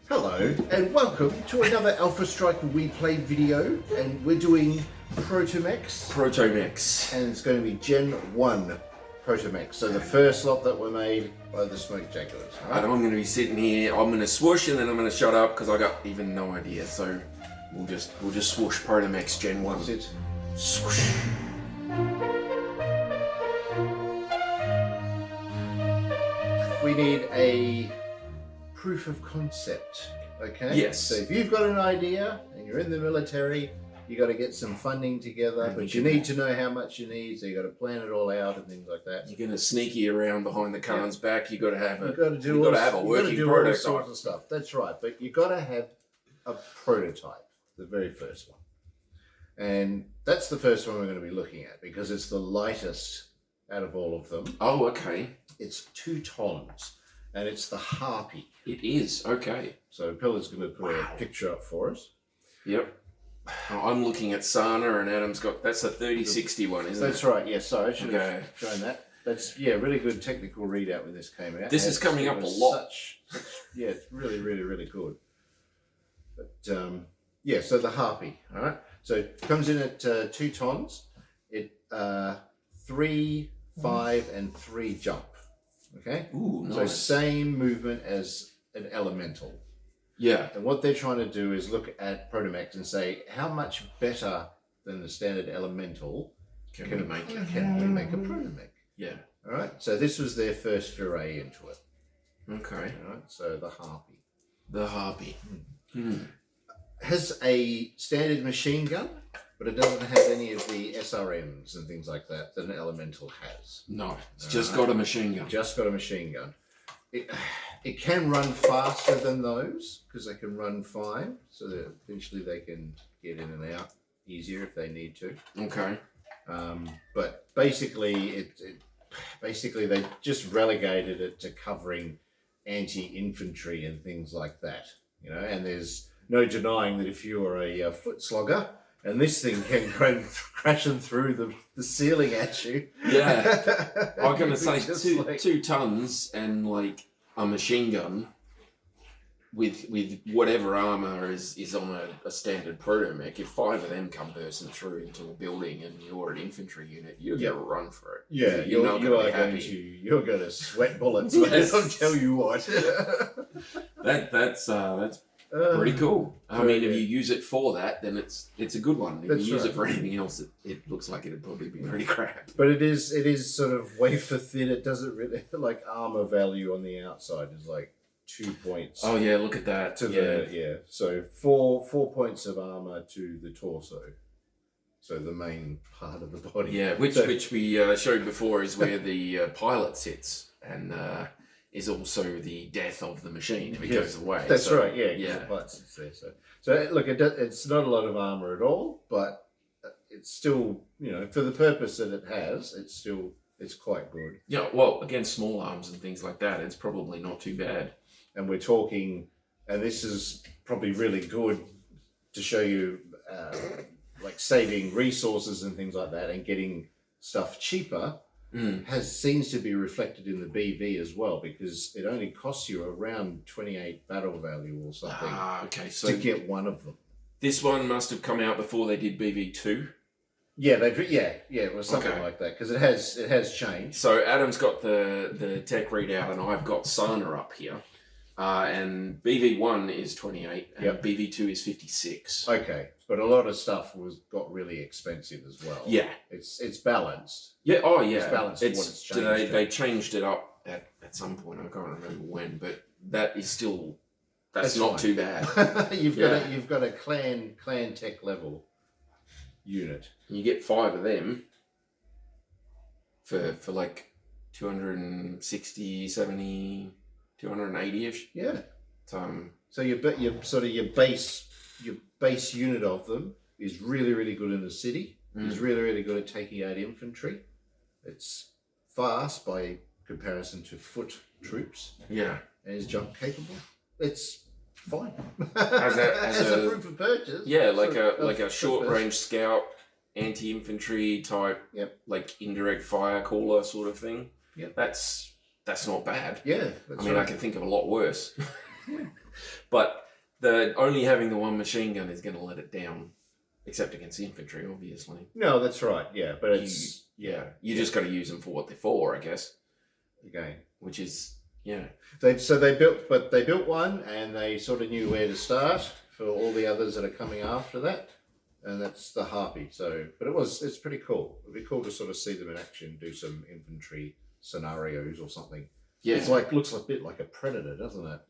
Hello and welcome to another Alpha Strike We Play video, and we're doing ProtoMechs. ProtoMechs. And it's going to be Gen 1 ProtoMechs, so the first lot that were made by the Smoke Jaguars. Right? And I'm going to be sitting here, I'm going to swoosh and then I'm going to shut up because I got even no idea, so we'll just swoosh ProtoMechs Gen 1. That's it. Swoosh. We need a proof of concept, okay? Yes. So if you've got an idea and you're in the military, you got to get some funding together, but you need to know how much you need, so you got to plan it all out and things like that. You're going to sneaky around behind the Khan's back. You got to have a. You got to have a working all prototype. sorts of stuff. That's right, but you got to have a prototype, the very first one, and that's the first one we're going to be looking at because it's the lightest out of all of them. Oh, okay. It's 2 tons, and it's the Harpy. It is, okay. So Pilla's going to put a picture up for us. Yep. I'm looking at Sana and Adam's got, that's a 3060 one, isn't it? That's right, yes. So I should have shown that. That's, really good technical readout when this came out. This is coming up a lot. It's really, really, really good. But, so the Harpy, all right? So it comes in at 2 tons. It 3, 5, and 3 jump. Okay? Ooh, nice. So same movement as an elemental. Yeah. And what they're trying to do is look at ProtoMechs and say, how much better than the standard elemental can we make a ProtoMech? Yeah. All right. So this was their first foray into it. Okay. All right. So the Harpy. The Harpy. Has a standard machine gun, but it doesn't have any of the SRMs and things like that an elemental has. No, it's just got a machine gun. Just got a machine gun. It can run faster than those because they can run 5, so that eventually they can get in and out easier if they need to. Okay. But basically, basically they just relegated it to covering anti-infantry and things like that. You know, and there's no denying that if you are a foot slogger and this thing can go crashing through the ceiling at you. Yeah. I was going to say 2 2 tons and like a machine gun with whatever armor is on a standard protomech. If 5 of them come bursting through into a building and you're an infantry unit, you're going to run for it. Yeah, you're going to sweat bullets. Yes. I'll tell you what. That's pretty cool. I mean, if you use it for that, then it's a good one. If you use it for anything else, it looks like it'd probably be pretty crap. But it is sort of wafer thin. It doesn't really, like, armor value on the outside is like 2 points. Oh yeah, look at that. So 4 points of armor to the torso. So the main part of the body. Yeah, which we showed before is where the pilot sits and. Is also the death of the machine if it goes away. That's right, yeah. Yeah. So look, it's not a lot of armor at all, but it's still, for the purpose that it has, it's quite good. Yeah, well, against small arms and things like that, it's probably not too bad. And we're talking, and this is probably really good to show you, like saving resources and things like that and getting stuff cheaper. Seems to be reflected in the BV as well, because it only costs you around 28 battle value or something. Okay, so to get one of them. This one must have come out before they did BV2. Yeah, it was something like that because it has changed. So Adam's got the tech readout, and I've got Sana up here, and BV1 is 28, and BV2 is 56. Okay. But a lot of stuff got really expensive as well. Yeah. It's balanced. Yeah, oh yeah. It's balanced to what it's changed. They changed it up at some point, I can't remember when, but that is still, that's not too bad. You've got a clan tech level unit. You get 5 of them for like 260, 70, 280-ish. Yeah. So your base unit of them is really, really good in the city. Is really, really good at taking out infantry. It's fast by comparison to foot troops. Yeah. And is jump capable. It's fine. As a proof of purchase. Yeah, like a short range scout, anti-infantry type, like indirect fire caller sort of thing. Yep. That's not bad. Yeah. I mean, I can think of a lot worse. But the only having the one machine gun is going to let it down, except against infantry, obviously. No, that's right. Yeah, but it's you just got to use them for what they're for, I guess. Again, which is yeah. They built one, and they sort of knew where to start for all the others that are coming after that, and that's the Harpy. So, but it's pretty cool. It'd be cool to sort of see them in action, do some infantry scenarios or something. Yeah, it's looks a bit like a Predator, doesn't it?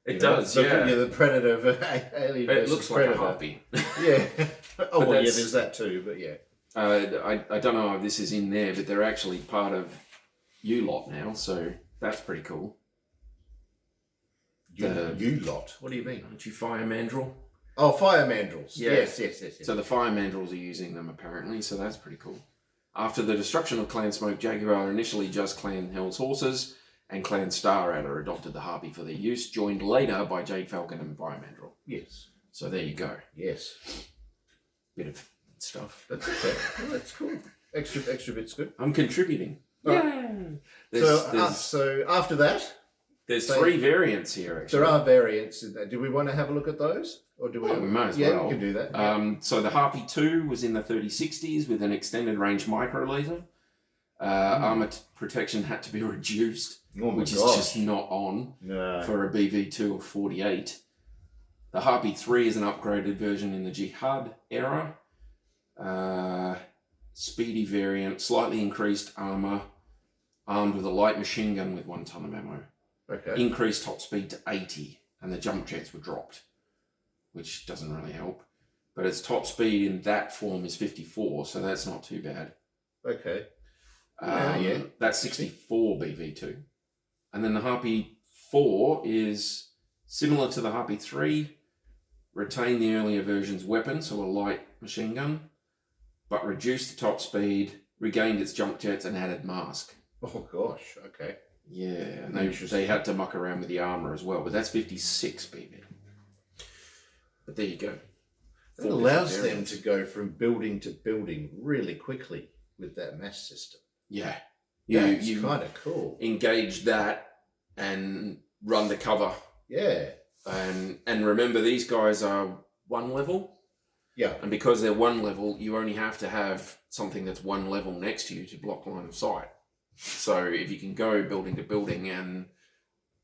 It does. The Predator of Alien. It looks like a Harpy. Yeah. Oh well, yeah. There's that too, but yeah. I don't know if this is in there, but they're actually part of U-Lot now, so that's pretty cool. U-Lot? What do you mean? Aren't you Fire Mandrill? Oh, Fire Mandrills. Yeah. Yes. So the Fire Mandrills are using them apparently, so that's pretty cool. After the destruction of Clan Smoke, Jaguar, initially just Clan Hell's Horses, and Clan Starradder adopted the Harpy for their use, joined later by Jade Falcon and Fire Mandrill. Yes. So there you go. Yes. Bit of stuff. That's okay. Well, that's cool. Extra bit's good. I'm contributing. Yeah. So after that, there's 3 variants here. Actually, there are variants. Do we want to have a look at those, or do we? We might as well. Yeah, we can do that. Yeah. So the Harpy 2 was in the 3060s with an extended range micro laser. Armor protection had to be reduced, which is just not on for a BV2 of 48. The Harpy 3 is an upgraded version in the Jihad era. Speedy variant, slightly increased armor, armed with a light machine gun with 1 ton of ammo. Okay. Increased top speed to 80, and the jump jets were dropped, which doesn't really help. But its top speed in that form is 54, so that's not too bad. Okay. That's 64 BV2. And then the Harpy 4 is similar to the Harpy 3, retained the earlier version's weapon, so a light machine gun, but reduced the top speed, regained its jump jets, and added mask. Oh gosh, okay. Yeah, and they had to muck around with the armour as well, but that's 56 BV. But there you go. It allows them to go from building to building really quickly with that mass system. Yeah. You kind of cool. Engage that and run the cover. Yeah. And remember, these guys are 1 level. Yeah. And because they're 1 level, you only have to have something that's 1 level next to you to block line of sight. So if you can go building to building and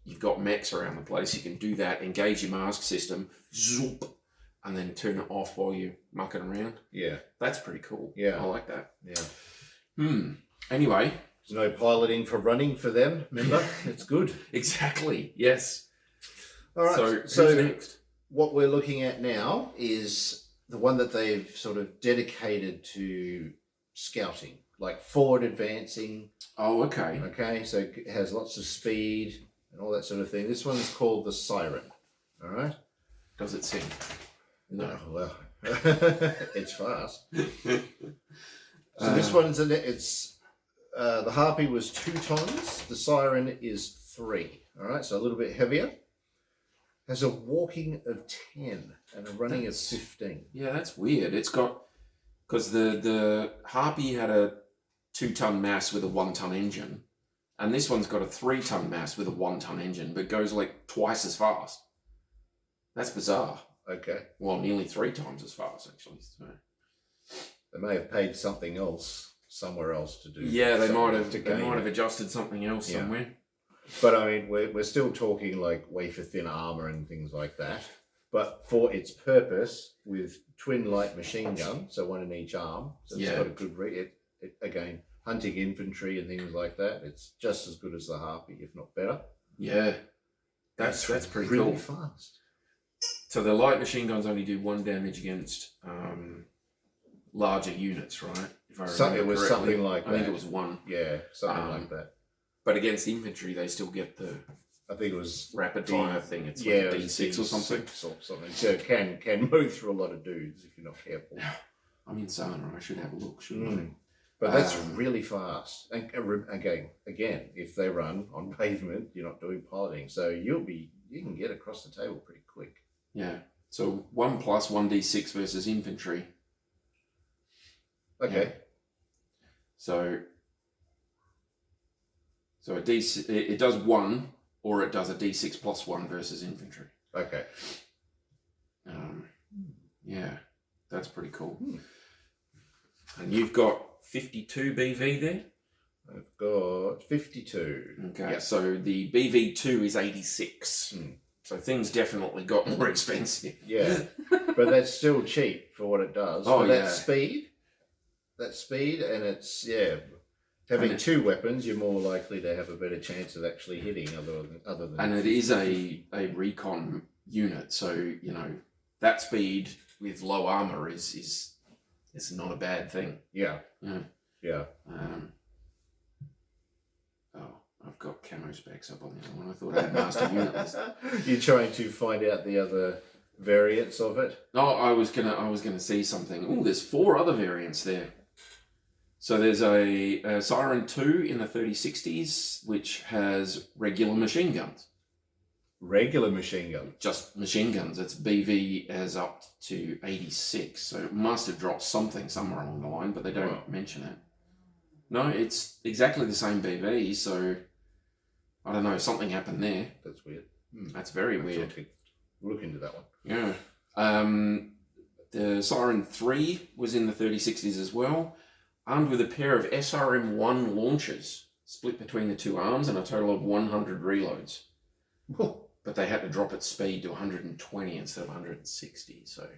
you've got mechs around the place, you can do that, engage your mask system, zoop, and then turn it off while you're mucking around. Yeah. That's pretty cool. Yeah. I like that. Yeah. Anyway. There's no piloting for running for them, remember? It's good. Exactly. Yes. All right. So who's next? What we're looking at now is the one that they've sort of dedicated to scouting, like forward advancing. Oh, okay. Okay, so it has lots of speed and all that sort of thing. This one's called the Siren. All right. Does it sing? No. Oh, well, it's fast. So this one's the Harpy was 2 tons. The Siren is 3. All right, so a little bit heavier. Has a walking of 10 and a running of 15. Yeah, that's weird. It's got, because the Harpy had a 2-ton mass with a 1-ton engine, and this one's got a 3-ton mass with a 1-ton engine, but goes like twice as fast. That's bizarre. Okay. Well, nearly 3 times as fast, actually. So. They may have paid something else somewhere else to do. Yeah, they might have adjusted something else somewhere. But I mean, we're still talking like wafer thin armor and things like that. But for its purpose, with twin light machine gun, so 1 in each arm, so it's got a good again, hunting infantry and things like that. It's just as good as the Harpy, if not better. Yeah, that's pretty really cool. Fast. So the light machine guns only do 1 damage against larger units, right? If I remember it was correctly. something like that. I think it was 1. Yeah, something like that. But against infantry, they still get the. I think it was rapid fire thing. It's like a D6 or something. So it can move through a lot of dudes if you're not careful. I'm in Sana. I should have a look, shouldn't I? But that's really fast. And again, if they run on pavement, you're not doing piloting, so you can get across the table pretty quick. Yeah. So 1 plus 1d6 versus infantry. Okay. Yeah. So it does 1, or it does a d6 plus 1 versus infantry. Okay. Yeah, that's pretty cool. And you've got 52 BV there? I've got 52. Okay, Yep. so the BV2 is 86. So things definitely got more expensive. Yeah, but that's still cheap for what it does. Oh, for yeah. That speed, and it's, having two weapons, you're more likely to have a better chance of actually hitting other than. And it is a recon unit, so, you know, that speed with low armor is not a bad thing. Yeah. Oh, I've got camo specs up on the other one. I thought I had master unit list. You're trying to find out the other variants of it? No, I was gonna see something. Oh, there's 4 other variants there. So there's a Siren 2 in the 3060s, which has regular machine guns. Regular machine gun? Just machine guns. Its BV is up to 86, so it must have dropped something somewhere along the line, but they don't mention it. No, it's exactly the same BV, so I don't know, something happened there. That's weird. That's very weird. We'll look into that one. Yeah. The Siren 3 was in the 3060s as well, armed with a pair of SRM-1 launchers, split between the 2 arms and a total of 100 reloads. But they had to drop its speed to 120 instead of 160, so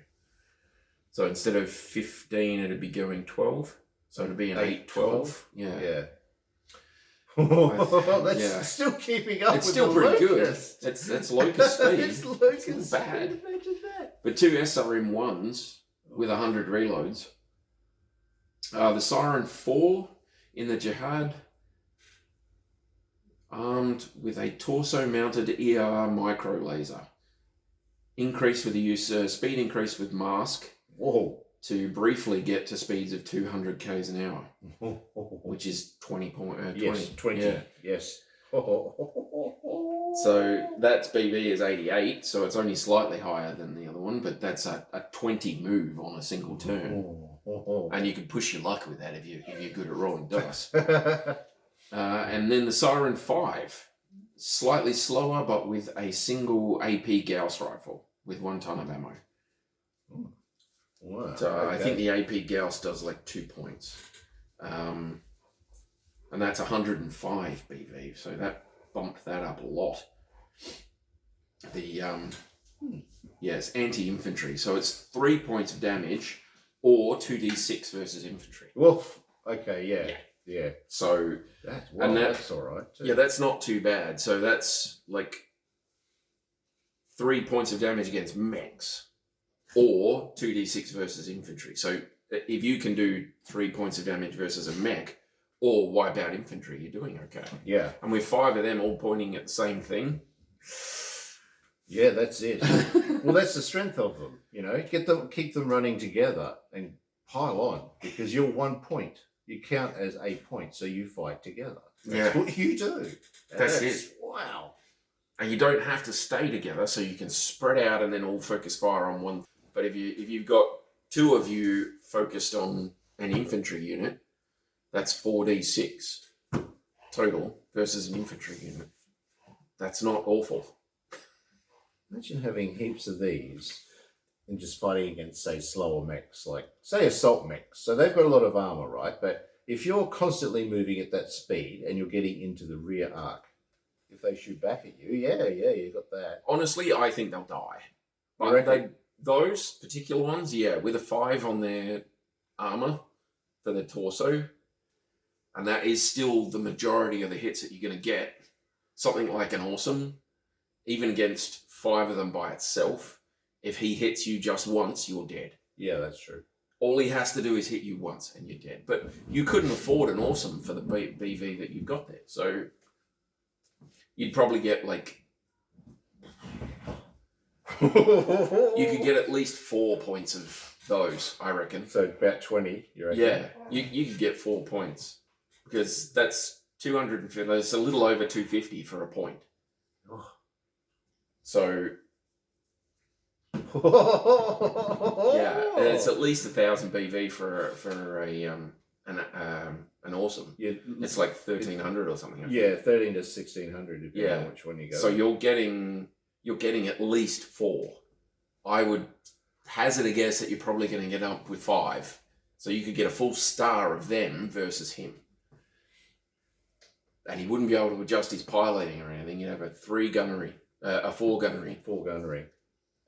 instead of 15, it'd be going 12. So it'd be an 8-12. Yeah. That's still keeping up. It's with still the pretty Locust. good. It's Locust speed. It's Locust it's not bad. speed. Imagine that. But 2 SRM-1s with 100 reloads. The Siren 4 in the Jihad, armed with a torso-mounted ER micro laser. Increased with the use, speed increased with mask. Whoa. To briefly get to speeds of 200 k's an hour, which is 20. Yes, 20. Yeah. Yes. So that's BV is 88, so it's only slightly higher than the other one, but that's a 20 move on a single turn. And you can push your luck with that if you're good at rolling dice. And then the Siren 5, slightly slower, but with a single AP Gauss rifle with 1 ton of ammo. Wow, so okay. I think the AP Gauss does like 2 points. And that's 105 BV, so that bumped that up a lot. The it's anti-infantry, so it's 3 points of damage or 2d6 versus infantry. Woof. Okay, yeah. So that's all right too. Yeah, that's not too bad. So that's like 3 points of damage against mechs. Or 2d6 versus infantry. So if you can do 3 points of damage versus a mech, or wipe out infantry, you're doing okay. Yeah. And with 5 of them all pointing at the same thing. Yeah, that's it. Well, that's the strength of them. You know, keep them running together and pile on, because you're 1 point. You count as a point, so you fight together. That's what you do. That's it. Wow. And you don't have to stay together, so you can spread out and then all focus fire on one. But if you've got 2 of you focused on an infantry unit, that's 4d6 total versus an infantry unit. That's not awful. Imagine having heaps of these and just fighting against, say, slower mechs, like, say, assault mechs. So they've got a lot of armor, right? But if you're constantly moving at that speed and you're getting into the rear arc, if they shoot back at you, you got that. Honestly, I think they'll die. But those particular ones, with a 5 on their armor for the torso, and that is still the majority of the hits that you're going to get. Something like an awesome, even against 5 of them by itself, if he hits you just once, you're dead. Yeah, that's true. All he has to do is hit you once and you're dead. But you couldn't afford an awesome for the BV that you've got there. So you'd probably get like... you could get at least 4 points of those, I reckon. So about 20, you reckon? Yeah, you could get 4 points. Because that's 250, that's a little over 250 for a point. So... it's at least 1,000 BV for an awesome. Yeah, it's like 1,300 or something. 13 to 1,600 depending on which one you go. So you're getting you're getting at least 4. I would hazard a guess that you're probably going to get up with 5. So you could get a full star of them versus him. And he wouldn't be able to adjust his piloting or anything. You'd have a 4 gunnery. 4 gunnery.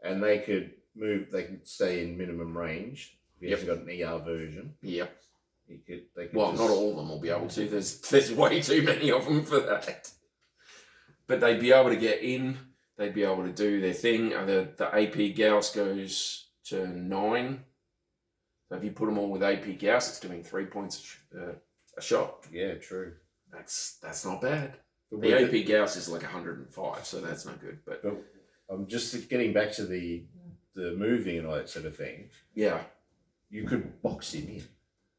And they could move, they could stay in minimum range. If he hasn't got an ER version. Yep. They could well, not all of them will be able to. There's way too many of them for that. But they'd be able to get in. They'd be able to do their thing. The AP Gauss goes to 9. So if you put them all with AP Gauss, it's doing 3 points a shot. Yeah, true. That's not bad. The AP Gauss is like 105, so that's no good. But I'm just getting back to the moving and all that sort of thing. Yeah. You could box him in.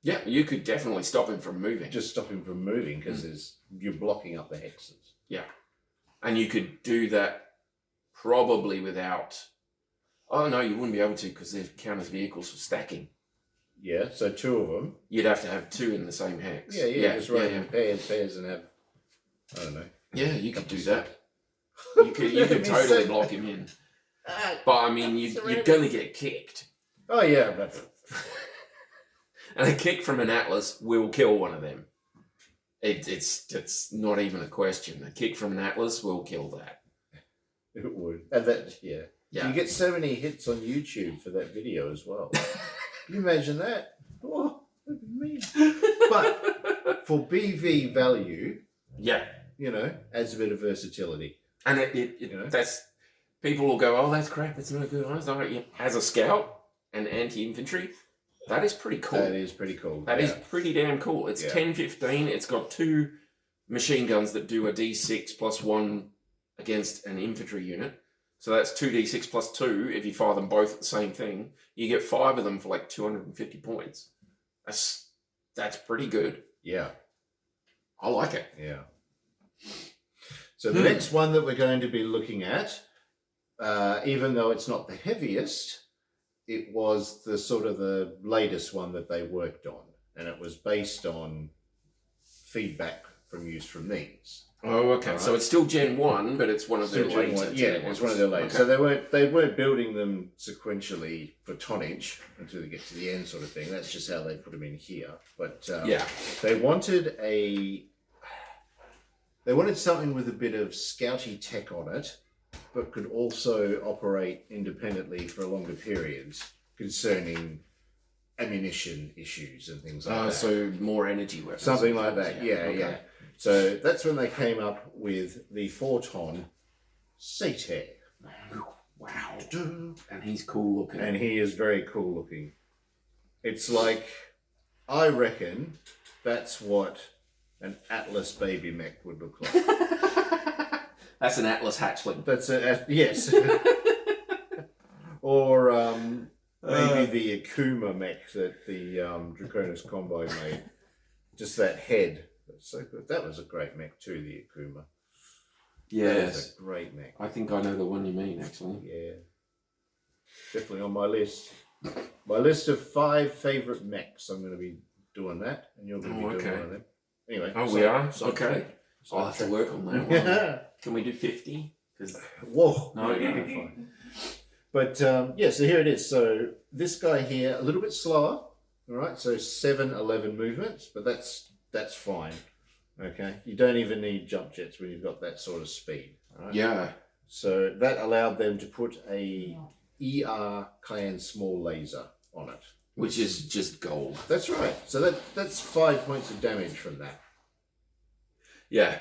Yeah, you could definitely stop him from moving. Just stop him from moving because you're blocking up the hexes. Yeah. And you could do that probably without... Oh, no, you wouldn't be able to because they count as vehicles for stacking. Yeah, so 2 of them. You'd have to have 2 in the same hex. Yeah, just run in pairs and have... I don't know. Yeah, you could do that. You could totally block him in. But, I mean, you're going to get kicked. Oh, yeah, but... And a kick from an Atlas will kill one of them. It's not even a question. A kick from an Atlas will kill that. It would. And that, yeah. You get so many hits on YouTube for that video as well. Can you imagine that? Oh, look at me. But for BV value, adds a bit of versatility. And that's... People will go, oh, that's crap, that's no good. As a scout and anti-infantry, that is pretty cool. That is pretty cool. That is pretty damn cool. It's 10-15. It's got 2 machine guns that do a D6 plus 1 against an infantry unit. So that's 2d6 plus 2. If you fire them both at the same thing, you get 5 of them for like 250 points. That's pretty good. Yeah. I like it. Yeah. So the next one that we're going to be looking at, even though it's not the heaviest, it was the sort of the latest one that they worked on. And it was based on feedback from use from these. Oh, okay. Right. So it's still Gen 1, but it's one of their later. Yeah, it's one of their later. Okay. So they weren't building them sequentially for tonnage until they get to the end sort of thing. That's just how they put them in here. But they wanted something with a bit of scouty tech on it, but could also operate independently for longer periods concerning ammunition issues and things like that. So more energy weapons. Something like that, yeah. So that's when they came up with the Photon Centaur. Wow. And he's cool looking. And he is very cool looking. It's like, I reckon that's what an Atlas baby mech would look like. That's an Atlas hatchling. That's yes. Or maybe the Akuma mech that the Draconis Combo made. Just that head. That's so good. That was a great mech too, the Akuma. Yes. That was a great mech. I think I know the one you mean, actually. Yeah. Definitely on my list. My list of 5 favourite mechs. I'm going to be doing that, and you're going to be doing one of them. Anyway. Oh, we are? Okay. I'll have to work on that one. Can we do 50? Whoa. No, fine. But so here it is. So this guy here, a little bit slower. All right. So 7-11 movements, but that's fine. Okay. You don't even need jump jets when you've got that sort of speed. Right? Yeah. So that allowed them to put a ER Cayenne small laser on it. Which is just gold. That's right. So that's 5 points of damage from that. Yeah.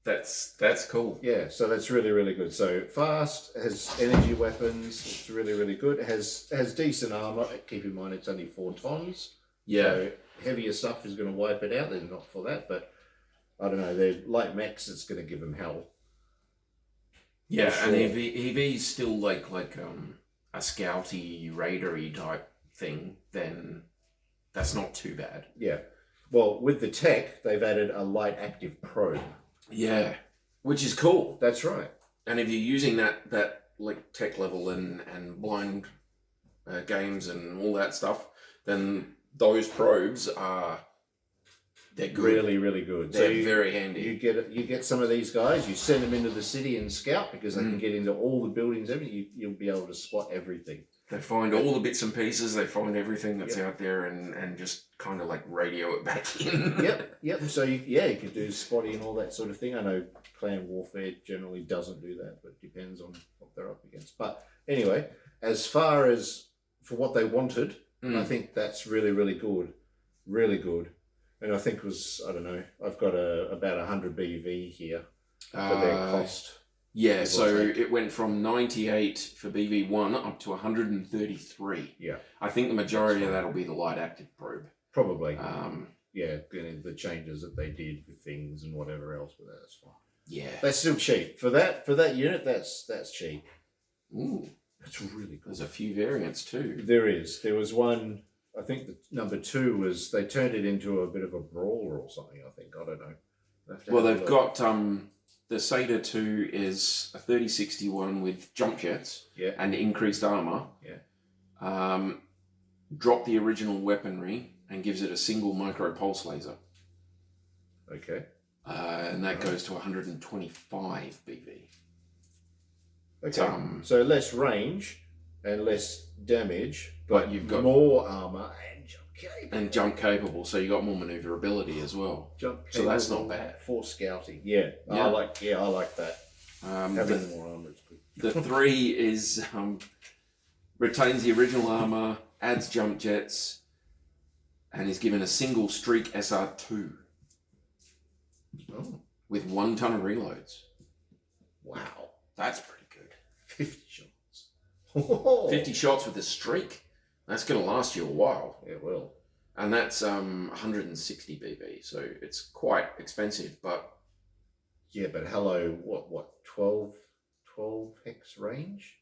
That's cool. Yeah, so that's really, really good. So fast, has energy weapons, it's really, really good. It has decent armor. Keep in mind it's only 4 tons. Yeah. So heavier stuff is going to wipe it out. They're not for that, but I don't know. They're light mechs. It's going to give them hell. Yeah, sure. And if he's still like a scouty, raidery type thing, then that's not too bad. Yeah. Well, with the tech, they've added a light active probe. Yeah, which is cool. That's right. And if you're using that like tech level and blind games and all that stuff, then those probes They're good. Really, really good. They're very handy. You get some of these guys. You send them into the city and scout because they can get into all the buildings. You'll be able to spot everything. They find all the bits and pieces. They find everything that's out there and just kind of like radio it back in. Yep. So you could do spotting and all that sort of thing. I know clan warfare generally doesn't do that, but it depends on what they're up against. But anyway, as far as for what they wanted, I think that's really, really good. Really good. And I think I don't know, I've got about 100 BV here for their cost. Yeah, so it went from 98 for BV1 up to 133. Yeah. I think the majority of that will be the light active probe. Probably. The changes that they did with things and whatever else, but that's fine. Yeah. That's still cheap. For that unit, that's cheap. Ooh. That's really good. There's a few variants too. There is. There was one, I think the number 2 was, they turned it into a bit of a brawler or something, I think. I don't know. Well, they've got, the Centaur 2 is a 3061 with jump jets and increased armor. Yeah. Drop the original weaponry and gives it a single micro pulse laser. Okay. And that goes to 125 BV. Okay. So less range and less damage, but you've got more armor and jump capable. So you got more maneuverability as well. So that's not bad. For scouting. Yeah. I like that. Having more armor is good. The 3 is retains the original armor, adds jump jets, and is given a single streak SR2 with 1 ton of reloads. Wow. That's pretty good. 50 shots. Whoa. 50 shots with a streak. That's going to last you a while. It will. And that's 160 BB, so it's quite expensive, but... Yeah, but hello, what 12 hex range?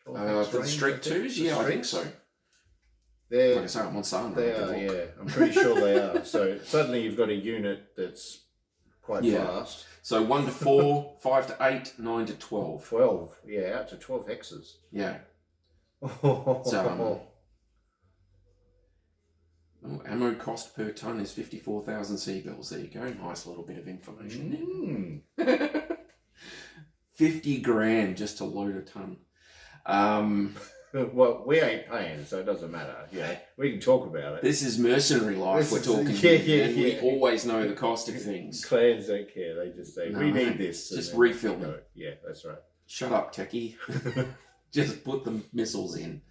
12 hex for the range, streak 2s? Yeah, I think so. Like I say, I'm on Siren. They are, yeah. I'm pretty sure they are. So suddenly you've got a unit that's quite fast. So 1 to 4, 5 to 8, 9 to 12. 12, yeah, out to 12 hexes. Yeah. Ammo cost per ton is 54,000 seagulls. There you go. Nice little bit of information there. 50 grand just to load a ton. Well, we ain't paying, so it doesn't matter. Yeah, we can talk about it. This is mercenary life we're talking about. And we always know the cost of things. Clans don't care. They just say, we need this. Just refill them. Yeah, that's right. Shut up, techie. Just put the missiles in.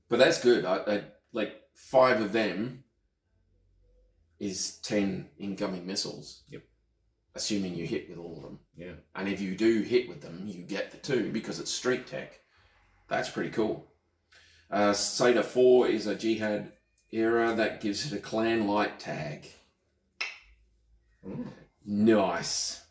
But that's good. I like 5 of them is 10 incoming missiles. Yep. Assuming you hit with all of them. Yeah. And if you do hit with them, you get the 2 because it's streak tech. That's pretty cool. Centaur 4 is a Jihad era that gives it a clan light tag. Nice.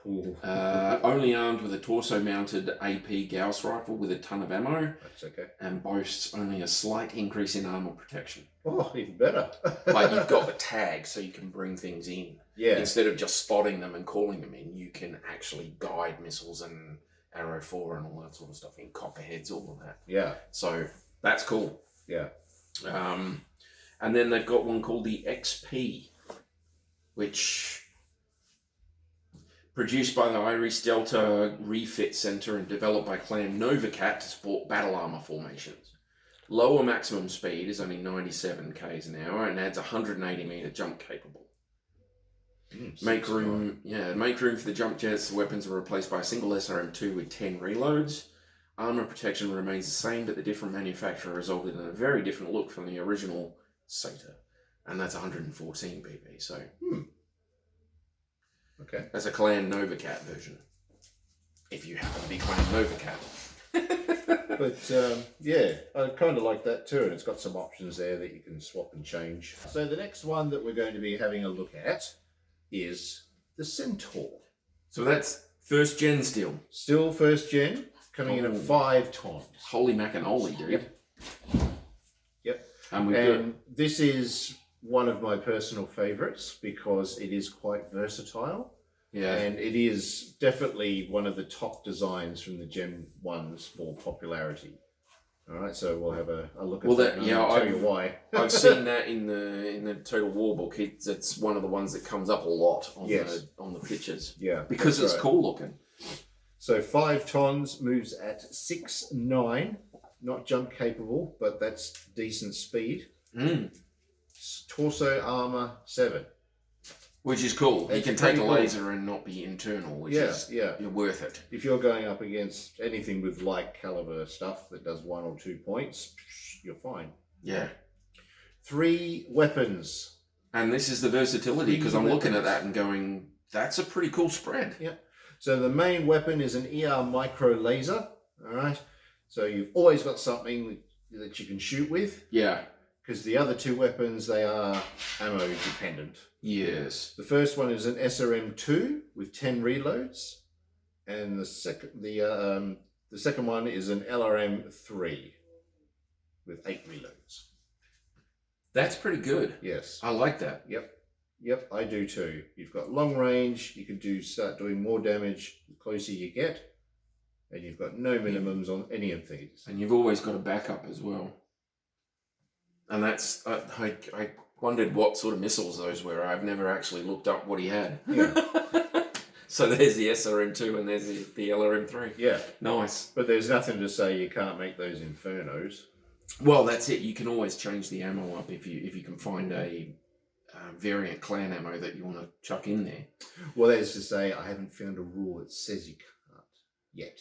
Only armed with a torso-mounted AP Gauss rifle with a ton of ammo. That's okay. And boasts only a slight increase in armor protection. Oh, even better. Like you've got the tag so you can bring things in. Yeah. Instead of just spotting them and calling them in, you can actually guide missiles and Arrow 4 and all that sort of stuff in copperheads, all of that. Yeah. So that's cool. Yeah. And then they've got one called the XP, which produced by the Iris Delta Refit Center and developed by Clan Novacat to support battle armor formations. Lower maximum speed is only 97 k's an hour and adds 180 meter jump capable. Make room for the jump jets. The weapons are replaced by a single SRM2 with 10 reloads. Armor protection remains the same, but the different manufacturer resulted in a very different look from the original Centaur, and that's 114 BB. So, okay, that's a Clan Novacat version. If you happen to be Clan Novacat. But yeah, I kind of like that too, and it's got some options there that you can swap and change. So the next one that we're going to be having a look at is the Centaur. So that's first gen still. Still first gen, coming in at 5 tons. Holy macanoli, dude. Yep. And this is one of my personal favorites because it is quite versatile. Yeah. And it is definitely one of the top designs from the Gen 1s for popularity. All right, so we'll have a look at Well, that. that And yeah, I'll tell you why. I've seen that in the Total War book. It's one of the ones that comes up a lot on the pictures. Yeah, because it's right. cool looking. So 5 tons moves at 6'9", not jump capable, but that's decent speed. Torso armor 7. Which is cool. It's you can take a pretty laser and not be internal, which is you're worth it. If you're going up against anything with light caliber stuff that does 1 or 2 points, you're fine. Yeah. 3 weapons. And this is the versatility, because I'm looking at that and going, that's a pretty cool spread. Yeah. So the main weapon is an ER micro laser. All right. So you've always got something that you can shoot with. Yeah. Because the other 2 weapons, they are ammo dependent. Yes. The first one is an SRM2 with 10 reloads, and the second one is an LRM3 with 8 reloads. That's pretty good. Yes. I like that. Yep, I do too. You've got long range. You can start doing more damage the closer you get, and you've got no minimums on any of these. And you've always got a backup as well. And that's I wondered what sort of missiles those were. I've never actually looked up what he had. Yeah. So there's the SRM2 and there's the LRM3. Yeah. Nice. But there's nothing to say you can't make those Infernos. Well, that's it. You can always change the ammo up if you can find a variant clan ammo that you want to chuck in there. Well, that is to say, I haven't found a rule that says you can't yet.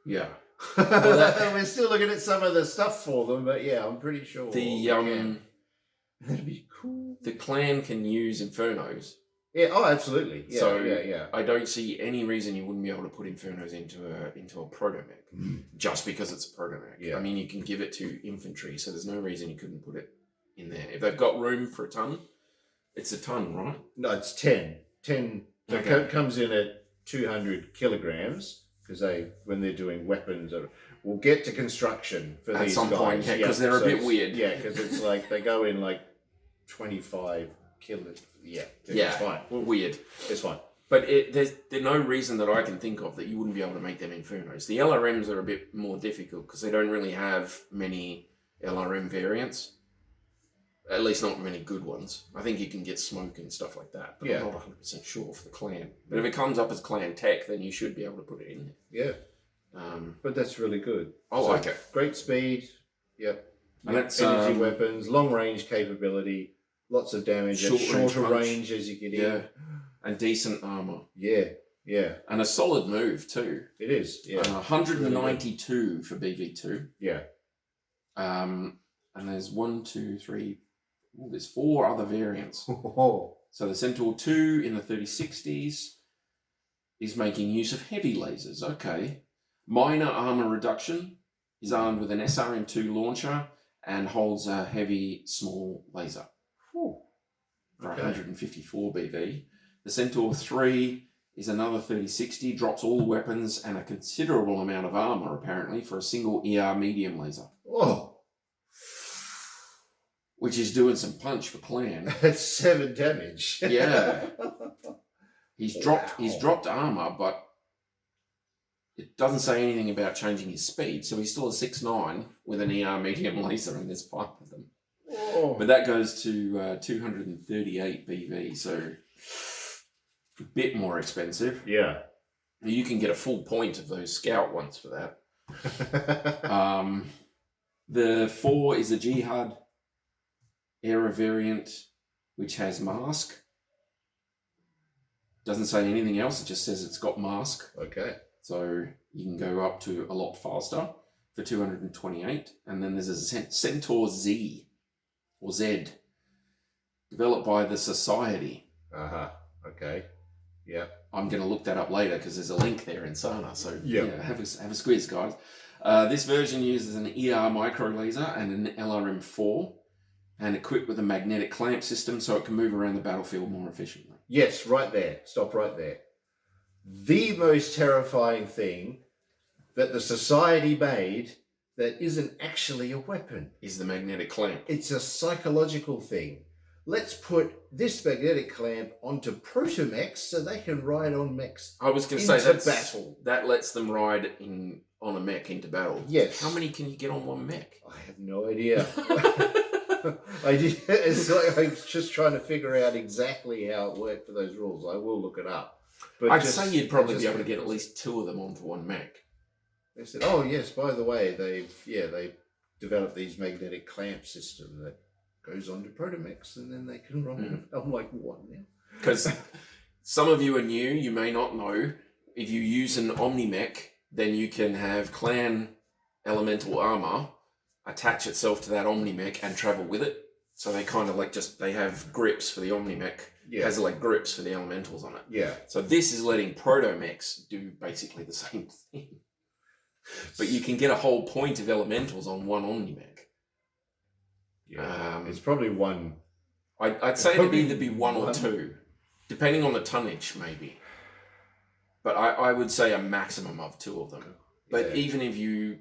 Yeah. Well, we're still looking at some of the stuff for them, but yeah, I'm pretty sure that'd be cool. The clan can use Infernos. Yeah. Oh, absolutely. Yeah. So yeah. I don't see any reason you wouldn't be able to put Infernos into a ProtoMech just because it's a ProtoMech. Yeah. I mean, you can give it to infantry, so there's no reason you couldn't put it in there. If they've got room for a ton, it's a ton, right? No, it's 10. 10. So Okay. it comes in at 200 kilograms. Because when they're doing weapons, we'll get to construction for At these some guys. point, yeah, because they're a bit weird. Yeah, because it's like they go in like 25 kilos. Yeah, it's fine. Weird. It's fine. But there's no reason that I can think of that you wouldn't be able to make them Infernos. The LRMs are a bit more difficult because they don't really have many LRM variants. At least not many good ones. I think you can get smoke and stuff like that, but I'm not 100% sure for the clan. But if it comes up as clan tech, then you should be able to put it in there. Yeah. But that's really good. I like it. Great speed. Yep. And that's energy weapons, long range capability, lots of damage, and shorter range as you get in. Yeah. And decent armor. Yeah. And a solid move too. It is. Yeah. 192 for BV2. Yeah. And there's 1, 2, 3. There's 4 other variants. Oh. So the Centaur 2 in the 3060s is making use of heavy lasers. Okay. Minor armor reduction, is armed with an SRM2 launcher and holds a heavy small laser. For 154 BV. The Centaur 3 is another 3060, drops all the weapons and a considerable amount of armor apparently for a single ER medium laser. Oh. Which is doing some punch for clan. That's 7 damage. Yeah. He's dropped armor, but it doesn't say anything about changing his speed, so he's still a 6'9" with an ER medium laser, and there's 5 of them. Oh. But that goes to 238 BV, so a bit more expensive. Yeah. You can get a full point of those scout ones for that. The 4 is a Jihad era variant, which has mask. Doesn't say anything else, it just says it's got mask. Okay. So you can go up to a lot faster for 228. And then there's a Centaur Z, or Z, developed by the Society. Okay. Yeah. I'm going to look that up later because there's a link there in Sana. So yeah, have a squeeze, guys. This version uses an ER micro laser and an LRM4 and equipped with a magnetic clamp system so it can move around the battlefield more efficiently. Yes, right there. Stop right there. The most terrifying thing that the Society made that isn't actually a weapon is the magnetic clamp. It's a psychological thing. let's put this magnetic clamp onto ProtoMechs so they can ride on mechs. I was going to say into battle. That lets them ride on a mech into battle. Yes. How many can you get on one mech? I have no idea. It's like I'm just trying to figure out exactly how it worked for those rules. I will look it up. But I'd say you'd probably be able to get at least 2 of them onto one mech. They said, "Oh yes, by the way, they developed these magnetic clamp system that goes onto ProtoMechs, and then they can run it." I'm like, what now? Because some of you are new, you may not know. If you use an Omni-Mech, then you can have clan elemental armor attach itself to that Omni-Mech and travel with it. So they kind of like they have grips for the Omni-Mech. Yeah. Has like grips for the elementals on it. Yeah. So this is letting ProtoMechs do basically the same thing. But you can get a whole point of elementals on one Omni-Mech. Yeah. It's probably one. I'd say it'd either be one or 2, depending on the tonnage, maybe. But I would say a maximum of 2 of them. But even if you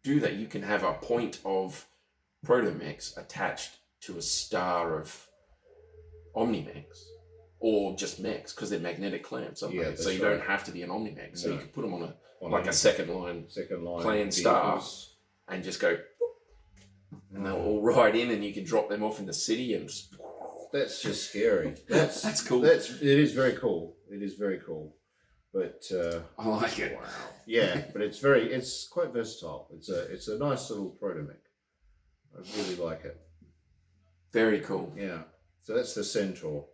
do that, you can have a point of ProtoMechs attached to a star of Omni-Mechs, or just mechs, because they're magnetic clamps, aren't they? So you don't have to be an Omni-Mech. So you could put them on a second line clan star and just go, and they'll all ride in, and you can drop them off in the city, and that's just scary. That's cool. It is very cool. It is very cool. But I like it. Wow. Yeah, but it's quite versatile. It's a nice little ProtoMech. I really like it. Very cool. Yeah. So that's the Centaur.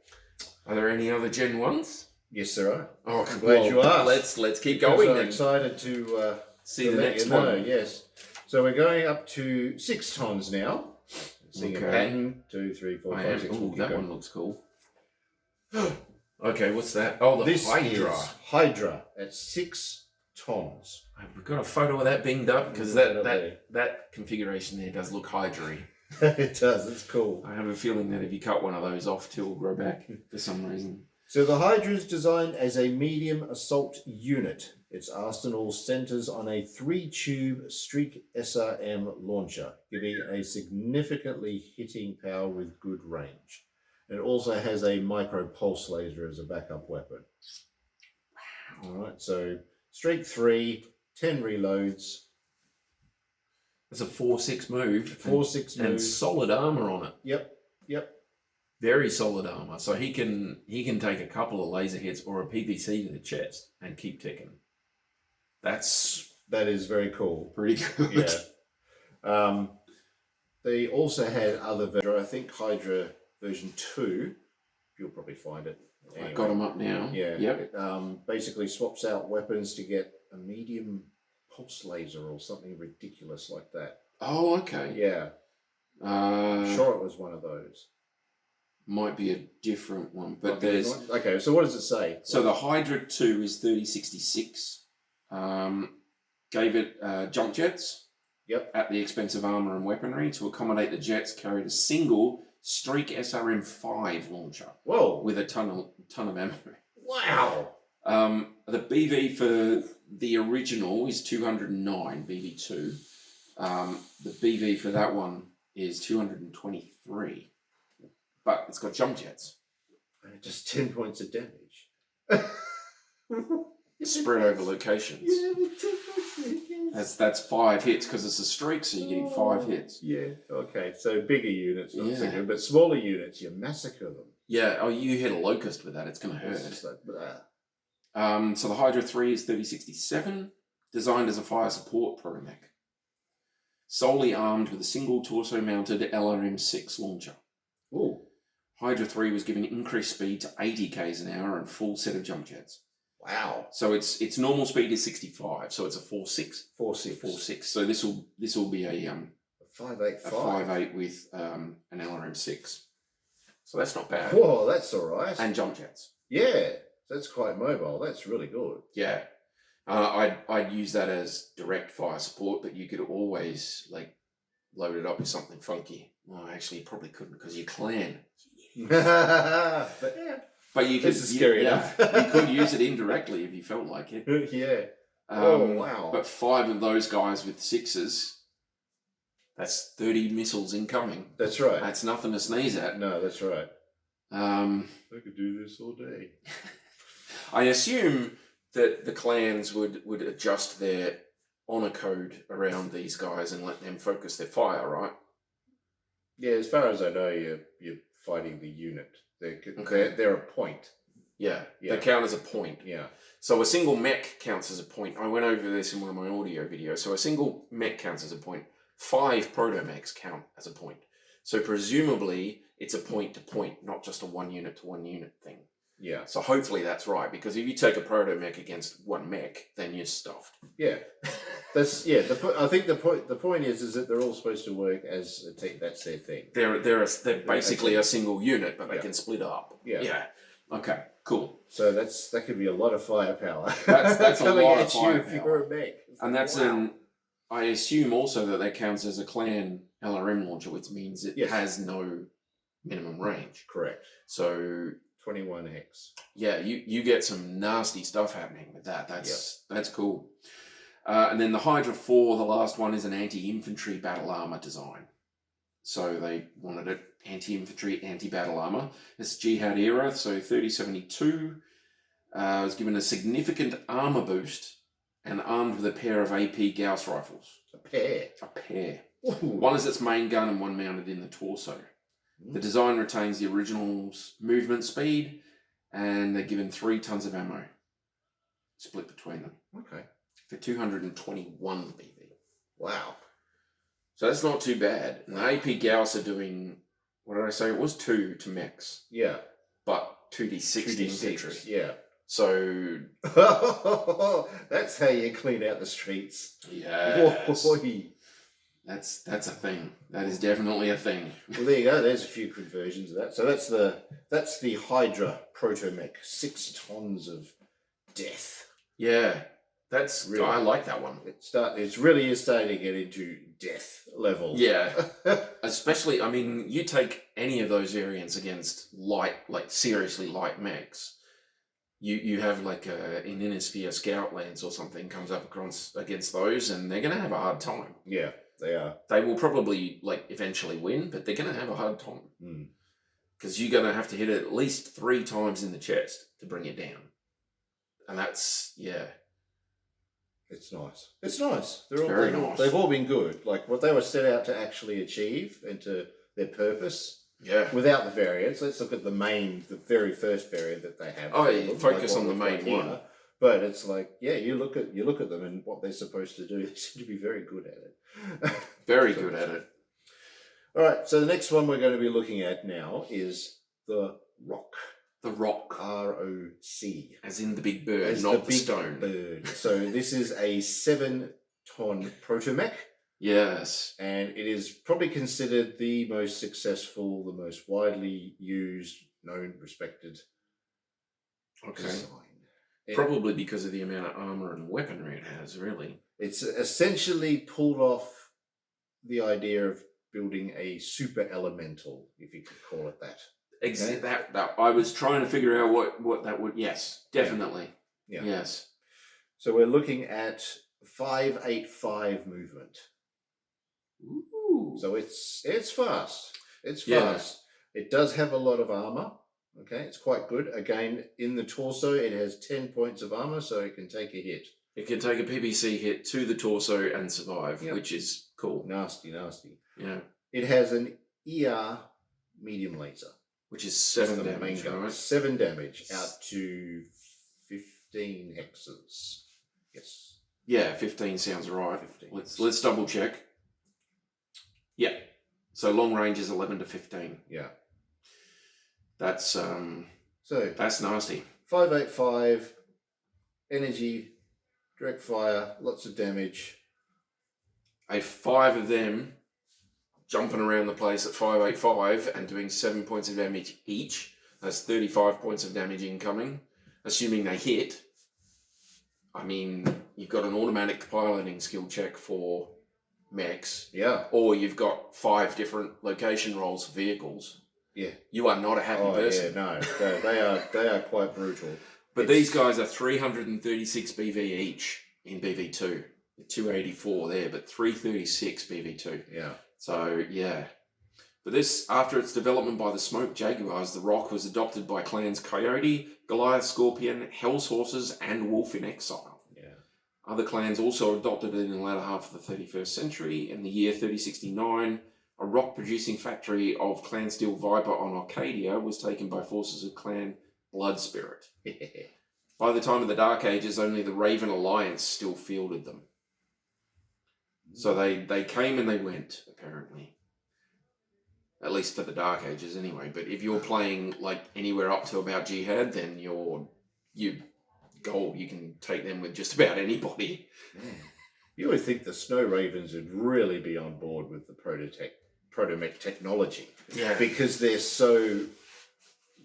Are there any other Gen 1s? Yes, there are. Oh, I'm glad you asked. Let's keep going. I'm excited to see the next one. Yes. So we're going up to 6 tons now. Seeing a pattern. 2, 3, 4, 5, 6. That one looks cool. Okay, what's that? Oh, this Hydra. Is Hydra at 6 tons. We've got a photo of that beinged up because that configuration there does look Hydra-y. It does. It's cool. I have a feeling that if you cut one of those off, 2 will grow back for some reason. So the Hydra is designed as a medium assault unit. Its arsenal centers on a 3-tube Streak SRM launcher, giving a significantly hitting power with good range. It also has a micro pulse laser as a backup weapon. Wow. All right, so Streak 3, 10 reloads. It's a 4/6 move. 4/6 move. And solid armor on it. Yep. Very solid armor. So he can take a couple of laser hits or a PVC to the chest and keep ticking. That is very cool. Pretty good. Yeah. They also had other versions. I think Hydra version 2. You'll probably find it. Anyway. I got them up now. Yeah. Yep. It basically swaps out weapons to get a medium pulse laser or something ridiculous like that. Oh, okay. Yeah. I'm sure it was one of those. Might be a different one, but there's... Okay, so what does it say? So the Hydra 2 is 3066. Gave it jump jets. Yep. At the expense of armor and weaponry. To accommodate the jets, carried a single Streak SRM-5 launcher. Whoa. With a ton of ammo. Wow. The BV for the original is 209 BV2. The BV for that one is 223. But it's got jump jets. Just 10 points of damage. Spread over locations. That's 5 hits because it's a streak, so you're getting 5 hits. Yeah, okay. So bigger units, not so good, but smaller units, you massacre them. Yeah, oh, you hit a locust with that, it's going to hurt. It's just like, blah. So the Hydra 3 is 3067, designed as a fire support ProtoMech. Solely armed with a single torso-mounted LRM-6 launcher. Ooh. Hydra 3 was given increased speed to 80 km an hour and full set of jump jets. Wow. So its normal speed is 65, so it's a 4.6. 4.6. 4.6. So this will be a 5.8. a 5.8 with an LRM-6. So that's not bad. Whoa, that's all right. And jump jets. Yeah, that's quite mobile. That's really good. Yeah. I'd use that as direct fire support, but you could always like load it up with something funky. Well, actually, you probably couldn't because you clan. But you could. This is scary enough. You could use it indirectly if you felt like it. Yeah. Oh wow! But 5 of those guys with 6s That's 30 missiles incoming. That's right. That's nothing to sneeze at. No, that's right. I could do this all day. I assume that the clans would adjust their honor code around these guys and let them focus their fire, right? Yeah, as far as I know, you're fighting the unit. They're a point. Yeah, they count as a point. Yeah. So a single mech counts as a point. I went over this in one of my audio videos. So a single mech counts as a point. 5 ProtoMechs count as a point. So presumably it's a point to point, not just a 1 unit to 1 unit thing. Yeah. So hopefully that's right, because if you take a ProtoMech against 1 mech, then you're stuffed. Yeah. I think the point is that they're all supposed to work as a team. That's their thing. They're basically a single unit, but they can split up. Yeah. Yeah. Okay. Cool. So that could be a lot of firepower. That's a lot of firepower. If you're a mech. And that's I assume also that counts as a clan LRM launcher, which means it has no minimum range. Correct. So 21 hex. Yeah, you get some nasty stuff happening with that. That's cool. And then the Hydra 4, the last one, is an anti-infantry battle armor design. So they wanted it anti-infantry, anti-battle armor. It's Jihad era, so 3072. Was given a significant armor boost and armed with a pair of AP Gauss rifles. A pair? A pair. Ooh. One is its main gun and one mounted in the torso. The design retains the original's movement speed, and they're given 3 tons of ammo, split between them. Okay. For 221 BV. Wow. So that's not too bad. And the AP Gauss are doing, what did I say? It was 2 to mechs. Yeah. But 2d6 infantry. Yeah. So... that's how you clean out the streets. Yes. Boy. That's a thing. That is definitely a thing. Well, there you go. There's a few good versions of that. So that's the Hydra ProtoMech. 6 tons of death. Yeah. That's really, I like that one. It really is starting to get into death level. Yeah. Especially, I mean, you take any of those variants against seriously light mechs. You have like an Innisphere Scout Lance or something comes up against those, and they're going to have a hard time. Yeah, they are. They will probably eventually win, but they're going to have a hard time. Because you're going to have to hit it at least 3 times in the chest to bring it down. And that's, It's nice. It's nice. Very nice. They've all been good. Like what they were set out to actually achieve and to their purpose. Yeah. Without the variants, let's look at the very first variant that they have. Oh, you focus on the main one. But it's like, you look at them and what they're supposed to do. They seem to be very good at it. Very good at it. All right. So the next one we're going to be looking at now is the Rock. The Rock. ROC. As in the big bird, not the stone. Bird. So this is a 7-ton ProtoMech. Yes. And it is probably considered the most successful, the most widely used, known, respected design. Probably because of the amount of armor and weaponry it has, really. It's essentially pulled off the idea of building a super elemental, if you could call it that. Exactly. That I was trying to figure out what that would. Yes, definitely. Yeah. Yes. So we're looking at 585 movement. Ooh. So it's fast. It's fast. Yeah. It does have a lot of armor. Okay, it's quite good. Again, in the torso, it has 10 points of armor, so it can take a hit. It can take a PBC hit to the torso and survive, which is cool. Nasty. Yeah. It has an ER medium laser. Which is 7 damage, right? 7 damage out to 15 hexes. Yes. Yeah, 15 sounds right. 15. Let's double check. Yeah. So long range is 11 to 15. Yeah. That's that's nasty. 585 energy, direct fire, lots of damage. 5 of them jumping around the place at 585 and doing 7 points of damage each. That's 35 points of damage incoming, assuming they hit. I mean, you've got an automatic piloting skill check for mechs. Yeah. Or you've got 5 different location rolls for vehicles. Yeah. You are not a happy person. Yeah, no. They are quite brutal. But these guys are 336 BV each in BV2. 284 there, but 336 BV2. Yeah. So, yeah. But this, after its development by the Smoke Jaguars, the Rock was adopted by clans Coyote, Goliath Scorpion, Hell's Horses, and Wolf in Exile. Yeah. Other clans also adopted it in the latter half of the 31st century. In the year 3069, a rock-producing factory of Clan Steel Viper on Arcadia was taken by forces of Clan Blood Spirit. By the time of the Dark Ages, only the Raven Alliance still fielded them. So they came and they went, apparently. At least for the Dark Ages, anyway. But if you're playing like anywhere up to about Jihad, then you gold. You can take them with just about anybody. You would think the Snow Ravens would really be on board with the ProtoMech technology. Yeah. Because they're so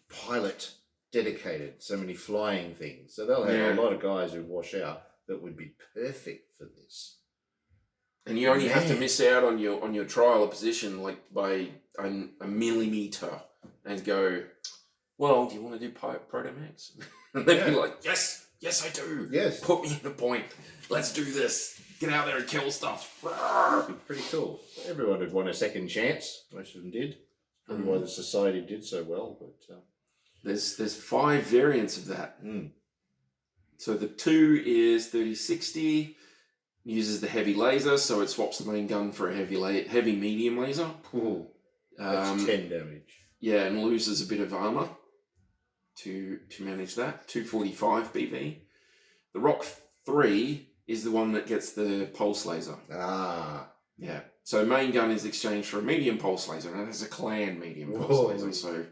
pilot dedicated, so many flying things. So they'll have a lot of guys who wash out that would be perfect for this. And you only have to miss out on your trial of position like by a millimeter and go, well, do you want to do ProtoMechs? And they'd be like, yes, I do. Yes. Put me in a point. Let's do this. Get out there and kill stuff. That'd be pretty cool. Everyone would want a second chance. Most of them did. Probably why the society did so well. But there's 5 variants of that. So the 2 is 3060. Uses the heavy laser, so it swaps the main gun for a heavy medium laser. Cool. That's 10 damage. Yeah, and loses a bit of armor to manage that. 245 BV. The Rock 3 is the one that gets the pulse laser. Ah. Yeah. So main gun is exchanged for a medium pulse laser, and that's a clan medium pulse laser. So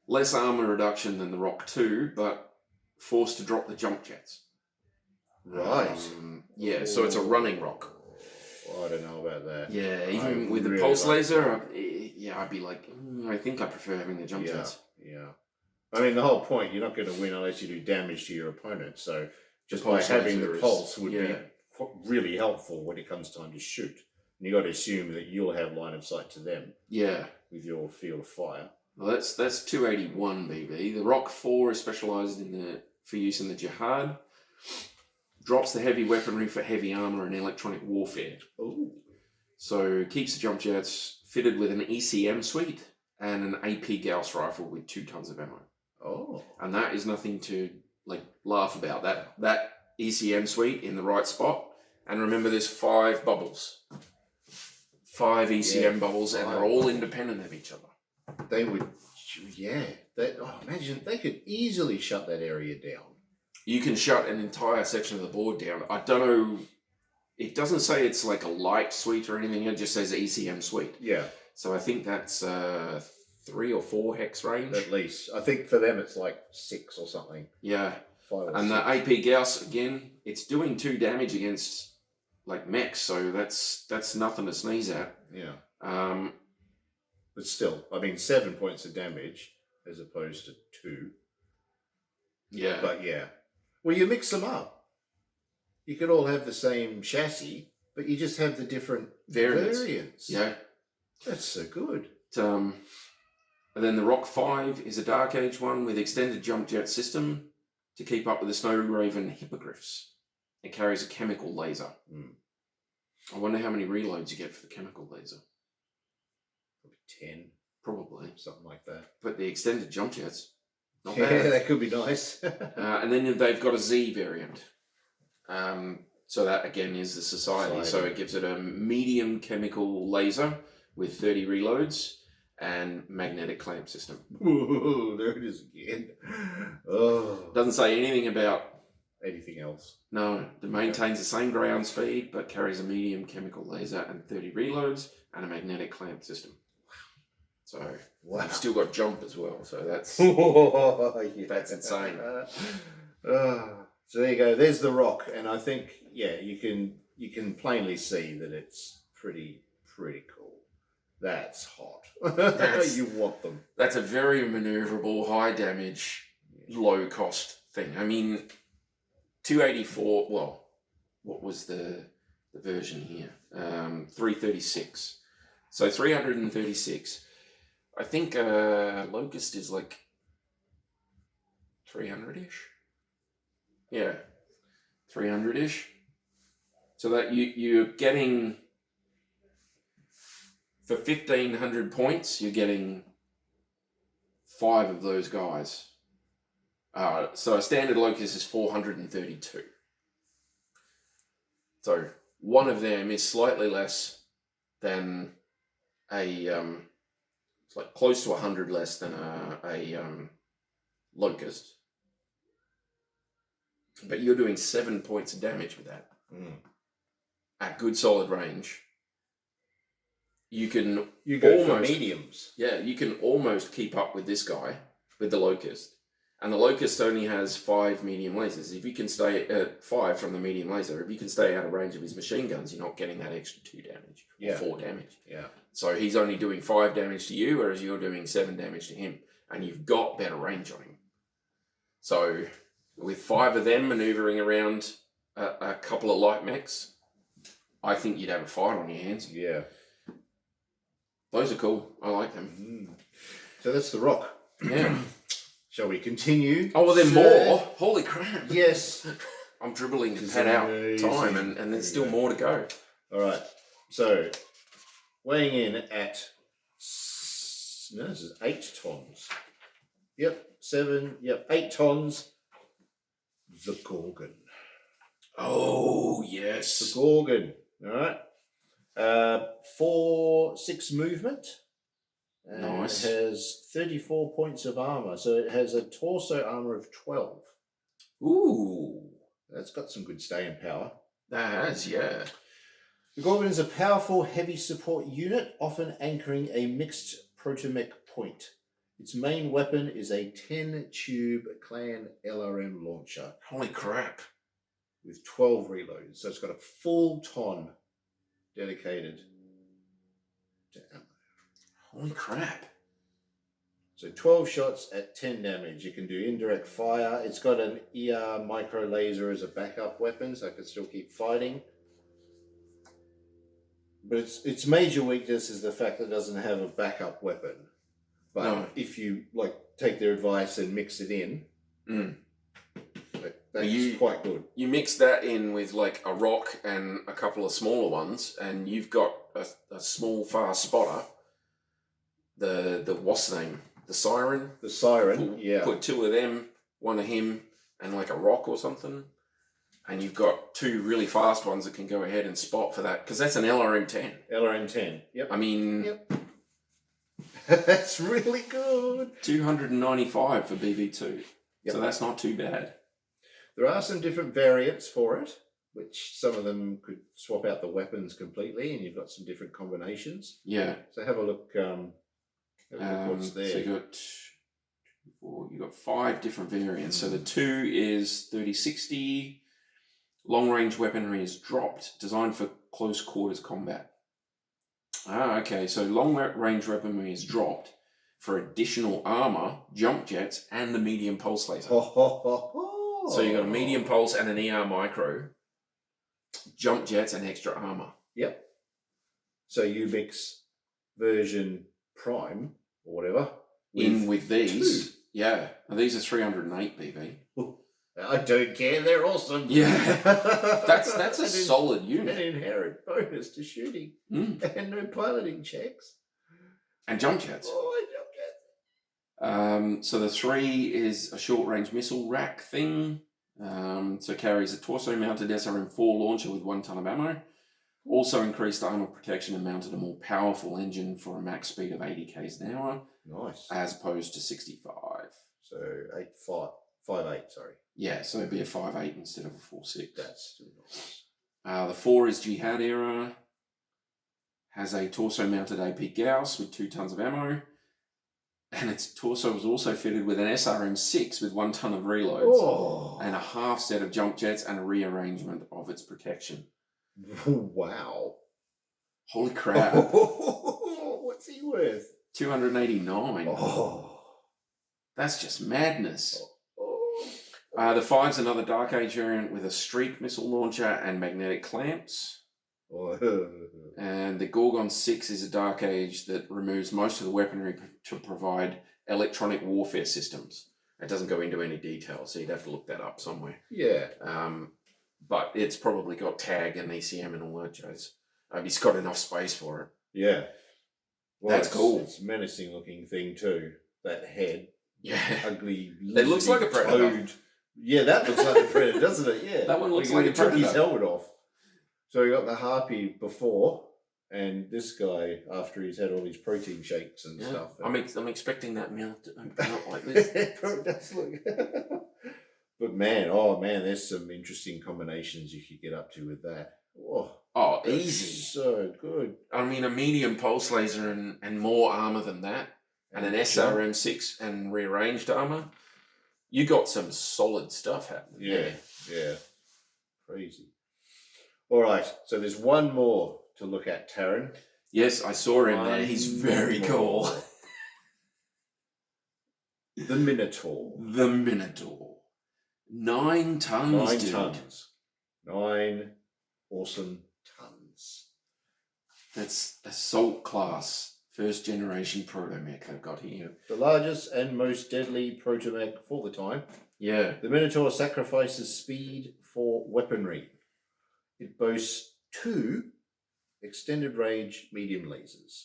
less armor reduction than the Rock 2, but forced to drop the jump jets. Right. Yeah, so it's a running rock. I don't know about that. Yeah, even with the pulse laser, I'd be like, I think I prefer having the jump jets. Yeah. I mean, the whole point, you're not going to win unless you do damage to your opponent. So just by having the pulse would be really helpful when it comes time to shoot. And you got to assume that you'll have line of sight to them. Yeah. With your field of fire. Well, that's 281 BV. The Rock 4 is specialised for use in the Jihad. Drops the heavy weaponry for heavy armor and electronic warfare. Ooh. So keeps the jump jets fitted with an ECM suite and an AP Gauss rifle with 2 tons of ammo. Oh. And that is nothing to laugh about. That ECM suite in the right spot. And remember, there's 5 bubbles. 5 ECM bubbles, and they're all independent of each other. They would, imagine they could easily shut that area down. You can shut an entire section of the board down. I don't know. It doesn't say it's like a light suite or anything. It just says ECM suite. Yeah. So I think that's 3 or 4 hex range. At least. I think for them it's like 6 or something. Yeah. 5 or and 6. the AP Gauss, again, it's doing 2 damage against mechs. So that's nothing to sneeze at. Yeah. But still, 7 points of damage as opposed to 2. Yeah. But yeah. Well, you mix them up. You could all have the same chassis, but you just have the different variants. Yeah. That's so good. And then the Rock 5 is a Dark Age one with extended jump jet system to keep up with the Snow Raven Hippogriffs. It carries a chemical laser. I wonder how many reloads you get for the chemical laser. Probably 10. Probably. Something like that. But the extended jump jets, not yeah, bad. that could be nice. And then they've got a Z variant. So that, again, is the Society. So it gives it a medium chemical laser with 30 reloads and magnetic clamp system. Ooh, there it is again. Oh. Doesn't say anything about anything else. No, it maintains the same ground speed, but carries a medium chemical laser and 30 reloads and a magnetic clamp system. So you've still got jump as well. So that's that's insane. So there you go. There's the Rock, and I think you can plainly see that it's pretty cool. That's hot. You want them. That's a very maneuverable, high damage, low cost thing. 284. Well, what was the version here? 336. So 336. I think Locust is like 300-ish. Yeah, 300-ish. So that you're getting, for 1,500 points, you're getting 5 of those guys. So a standard Locust is 432. So one of them is slightly less than it's like close to 100 less than a Locust. But you're doing 7 points of damage with that. At good solid range. You go for mediums. Yeah, you can almost keep up with this guy, with the Locust. And the Locust only has 5 medium lasers. If you can stay at 5 from the medium laser, if you can stay out of range of his machine guns, you're not getting that extra 2 damage or 4 damage. Yeah. So he's only doing 5 damage to you, whereas you're doing 7 damage to him. And you've got better range on him. So with 5 of them maneuvering around a couple of light mechs, I think you'd have a fight on your hands. Yeah. Those are cool. I like them. So that's the rock. Yeah. Shall we continue? Oh, well, then more? Holy crap. Yes. I'm dribbling to pad out time, and there's still more to go. All right. So, weighing in at, this is 8 tons. Yep, 8 tons. The Gorgon. Oh, yes. The Gorgon. All right. 4/6 movement. Nice. It has 34 points of armor, so it has a torso armor of 12. Ooh. That's got some good staying power. That has, yeah. The Gorgon is a powerful, heavy support unit, often anchoring a mixed ProtoMech point. Its main weapon is a 10-tube Clan LRM launcher. Holy crap. With 12 reloads. So it's got a full ton dedicated to ammo. Holy crap. So 12 shots at 10 damage. You can do indirect fire. It's got an ER micro laser as a backup weapon, so I can still keep fighting. But its major weakness is the fact that it doesn't have a backup weapon. But if you take their advice and mix it in, that's quite good. You mix that in with a rock and a couple of smaller ones, and you've got a small fast spotter. The what's the name? The Siren? The Siren, Put 2 of them, 1 of him, and a rock or something. And you've got 2 really fast ones that can go ahead and spot for that. Because that's an LRM-10. LRM-10, yep. I mean... Yep. That's really good. 295 for BB2. Yep. So that's not too bad. There are some different variants for it, which some of them could swap out the weapons completely, and you've got some different combinations. Yeah. So have a look. What's there? So you got 5 different variants. So the 2 is 3060. Long range weaponry is dropped, designed for close quarters combat. Okay. So long range weaponry is dropped for additional armor, jump jets, and the medium pulse laser. So you got a medium pulse and an ER micro, jump jets, and extra armor. Yep. So you mix version Prime or whatever with these. 2. Yeah. And these are 308 BV. I don't care. They're awesome. Yeah. That's a solid unit. An inherent bonus to shooting and no piloting checks. And jump jets. Oh, jump jets. So the 3 is a short-range missile rack thing. So carries a torso-mounted SRM-4 launcher with 1 ton of ammo. Also increased armor protection and mounted a more powerful engine for a max speed of 80 k's an hour. Nice. As opposed to 65. So 5.8, sorry. Yeah, so it'd be a 5.8 instead of a 4.6. That's still nice. The 4 is Jihad era. Has a torso-mounted AP Gauss with 2 tons of ammo. And its torso was also fitted with an SRM-6 with 1 ton of reloads. And a half set of jump jets and a rearrangement of its protection. Wow. Holy crap. What's he worth? 289. Oh. That's just madness. The 5's another Dark Age variant with a streak missile launcher and magnetic clamps. And the Gorgon 6 is a Dark Age that removes most of the weaponry to provide electronic warfare systems. It doesn't go into any detail, so you'd have to look that up somewhere. Yeah. but it's probably got tag and ECM and all that jazz. He's got enough space for it. Yeah. Well, That's cool. It's a menacing looking thing too. That head. Yeah. Ugly. It looks like a predator. Toad. Yeah, that looks like a predator, doesn't it? Yeah. That one looks He like a took his predator. helmet off. So we got the Harpy before, and this guy after he's had all these protein shakes and stuff. I'm expecting that mount to open up like this. It does look. But man, there's some interesting combinations you could get up to with that. Oh, easy. So good. I mean, a medium pulse laser and more armor than that, and an SRM6 and rearranged armor. You got some solid stuff happening. Yeah. Crazy. All right, so there's one more to look at, Tarron. Yes, I saw him there. He's very cool. The Minotaur. The Minotaur. 9 tons, 9 dude. tons. 9 awesome tons. That's assault class, first generation ProtoMech they've got here. The largest and most deadly ProtoMech for the time. Yeah. The Minotaur sacrifices speed for weaponry. It boasts 2 extended range medium lasers.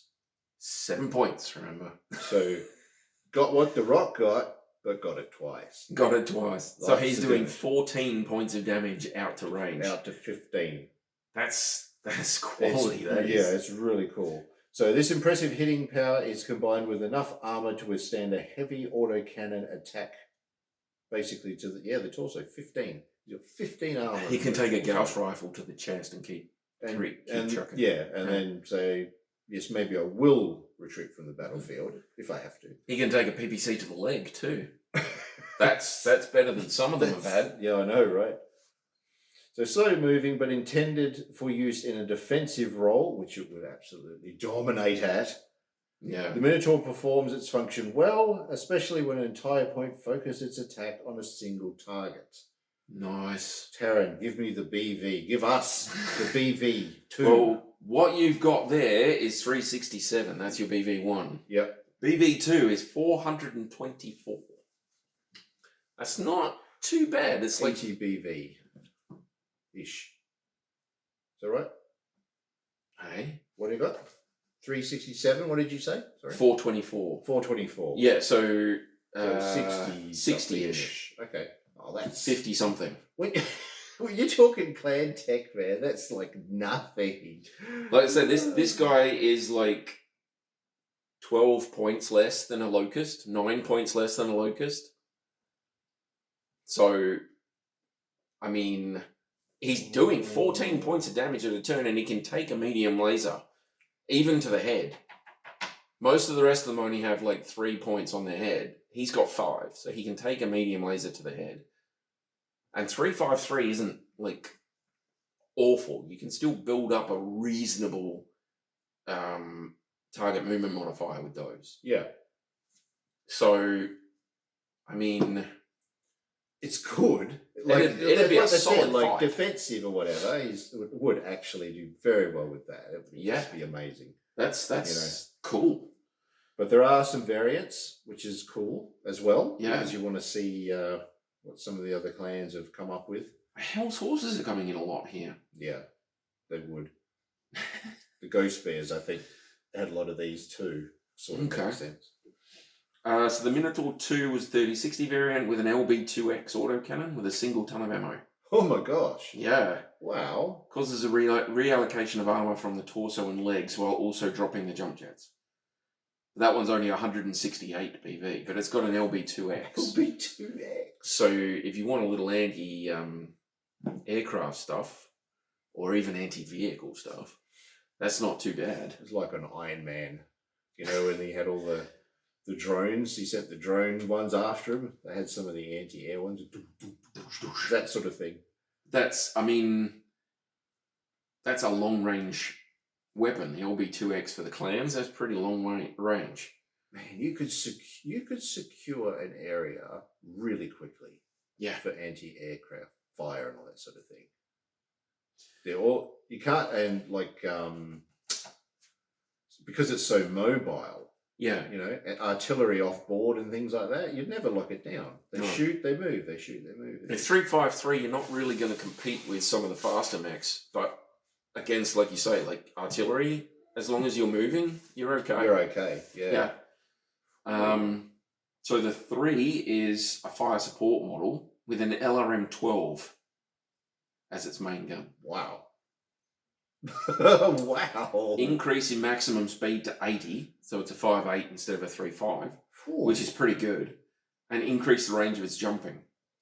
7 points, remember. So, got what the Rock got, but got it twice. Got it twice. So Lots he's to doing do. 14 points of damage out to range. Out to 15. That's quality, that is. Yeah, it's really cool. So this impressive hitting power is combined with enough armor to withstand a heavy autocannon attack. Basically to the torso. 15. He's got 15 armor. He can take a Gauss rifle to the chest and keep and trucking. Yeah, and then say, yes, maybe I will retreat from the battlefield if I have to. He can take a PPC to the leg too. That's better than some of them have had. Yeah, I know, right? So slow moving, but intended for use in a defensive role, which it would absolutely dominate at. Yeah. The Minotaur performs its function well, especially when an entire point focuses its attack on a single target. Nice. Tarron, give me the BV. Give us the BV2. Well, what you've got there is 367. That's your BV1. Yep. BV2 is 424. That's not too bad. It's like 80 BV. Ish. Is that right? Hey, What do you got? 367, what did you say? Sorry. 424. 424. Yeah, so, 60-ish. Okay. Oh, that's 50 something. When you're talking clan tech, man, that's like nothing. Like I said, this guy is like 12 points less than a Locust, 9 points less than a Locust. So, I mean, he's doing 14 points of damage at a turn, and he can take a medium laser, even to the head. Most of the rest of them only have like 3 points on their head. He's got 5, so he can take a medium laser to the head. And 353 isn't like awful. You can still build up a reasonable target movement modifier with those. Yeah. So, I mean, it's good. It'd be a solid like fight. defensive or whatever. He would actually do very well with that. It would just be amazing. That's cool. But there are some variants, which is cool as well. Yeah. Because you want to see what some of the other clans have come up with. Hell's Horses are coming in a lot here. Yeah, they would. The Ghost Bears, I think, had a lot of these too. Sort of makes sense. So the Minotaur 2 was 3060 variant with an LB2X autocannon with a single ton of ammo. Oh my gosh. Yeah. Wow. Causes a reallocation of armor from the torso and legs while also dropping the jump jets. That one's only 168 BV, but it's got an LB2X. LB2X. So if you want a little anti-aircraft stuff, or even anti-vehicle stuff, that's not too bad. It's like an Iron Man. You know, when he had all the drones, he sent the drone ones after him. They had some of the anti-air ones. That sort of thing. That's a long-range weapon, the LB2X for the clans. That's pretty long range. Man, you could secure an area really quickly. Yeah. For anti-aircraft fire and all that sort of thing. You can't, and like because it's so mobile, Yeah. You know, artillery off board and things like that. You'd never lock it down. They No. shoot, they move. They shoot, they move. At 353, you're not really going to compete with some of the faster mechs, but against, like you say, like artillery, as long as you're moving, you're okay. You're okay. Yeah. So the 3 is a fire support model with an LRM-12 as its main gun. Wow. Wow. Increase in maximum speed to 80, so it's a 5.8 instead of a 3.5, which is pretty good, and increase the range of its jumping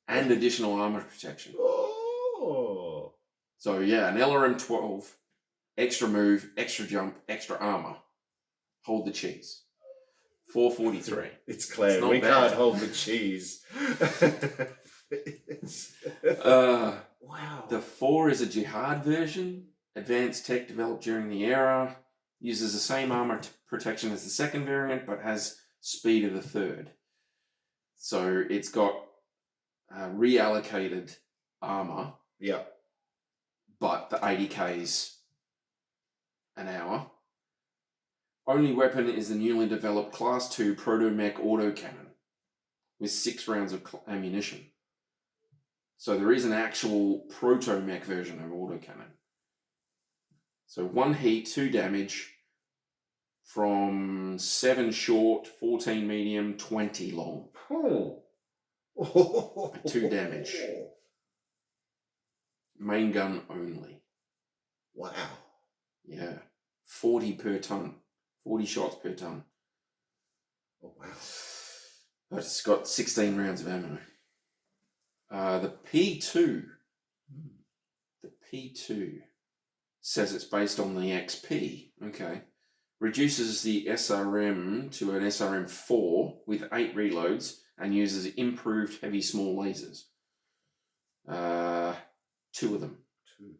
and additional armor protection. Oh. So yeah, an LRM-12, extra move, extra jump, extra armor. Hold the cheese. 443. It's clear. It's not We bad. can't hold the cheese. Wow. The 4 is a Jihad version. Advanced tech developed during the era. Uses the same armor protection as the second variant, but has speed of the third. So it's got reallocated armor, Yeah. but the 80 Ks an hour. Only weapon is the newly developed Class 2 ProtoMech autocannon with 6 rounds of ammunition. So there is an actual ProtoMech version of autocannon. So 1 heat, 2 damage from 7 short, 14 medium, 20 long. Oh. 2 damage. Main gun only. Wow. Yeah. 40 per ton. 40 shots per ton. Oh, wow. But it's got 16 rounds of ammo. The P2. The P2 says it's based on the XP. Okay. Reduces the SRM to an SRM-4 with 8 reloads and uses improved heavy small lasers. 2 of them. 2.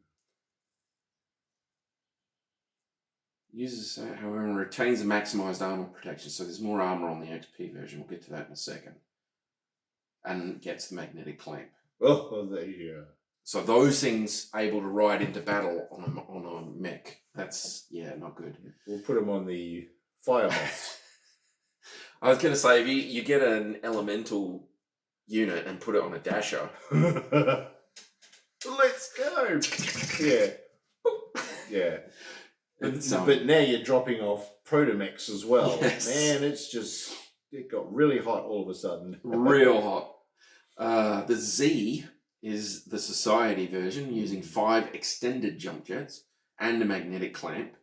Uses, however, retains the maximized armor protection, so there's more armor on the XP version. We'll get to that in a second. And gets the magnetic clamp. Oh, there you go. So those things able to ride into battle on a mech. That's, yeah, not good. We'll put them on the fire moths. I was going to say, if you get an elemental unit and put it on a dasher. Let's go. Yeah. Yeah. It's, but now you're dropping off ProtoMechs as well. Yes. Man, it got really hot all of a sudden. Real hot. The Z is the Society version using 5 extended jump jets and a magnetic clamp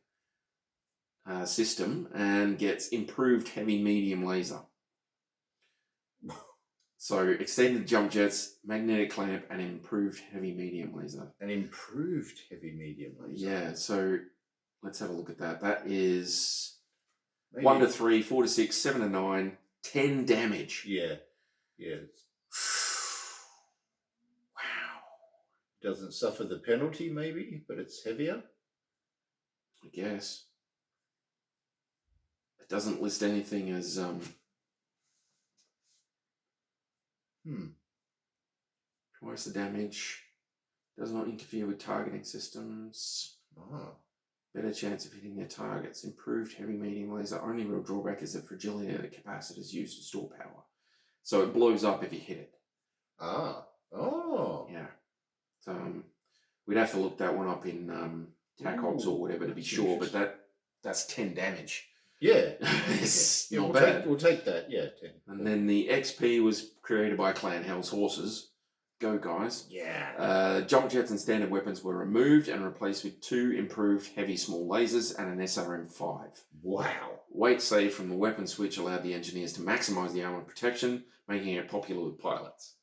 system, and gets improved heavy medium laser. So extended jump jets, magnetic clamp, and improved heavy medium laser. An improved heavy medium laser. Yeah, so let's have a look at that. That is Maybe. 1 to 3, 4 to 6, 7 to 9, 10 damage. Yeah. Yeah. Wow. Doesn't suffer the penalty, maybe, but it's heavier. I guess. It doesn't list anything as twice the damage. Does not interfere with targeting systems. Better chance of hitting their targets. Improved heavy medium laser. Only real drawback is the fragility of the capacitors used to store power. So it blows up if you hit it. Oh. Yeah. So we'd have to look that one up in TAC Ops or whatever to be sure, but that's 10 damage. Yeah. It's Yeah, not we'll bad. we'll take that, yeah. 10. And then the XP was created by Clan Hell's Horses. Go, guys. Yeah. Jump jets and standard weapons were removed and replaced with 2 improved heavy small lasers and an SRM-5. Wow. Weight save from the weapon switch allowed the engineers to maximize the armor protection, making it popular with pilots.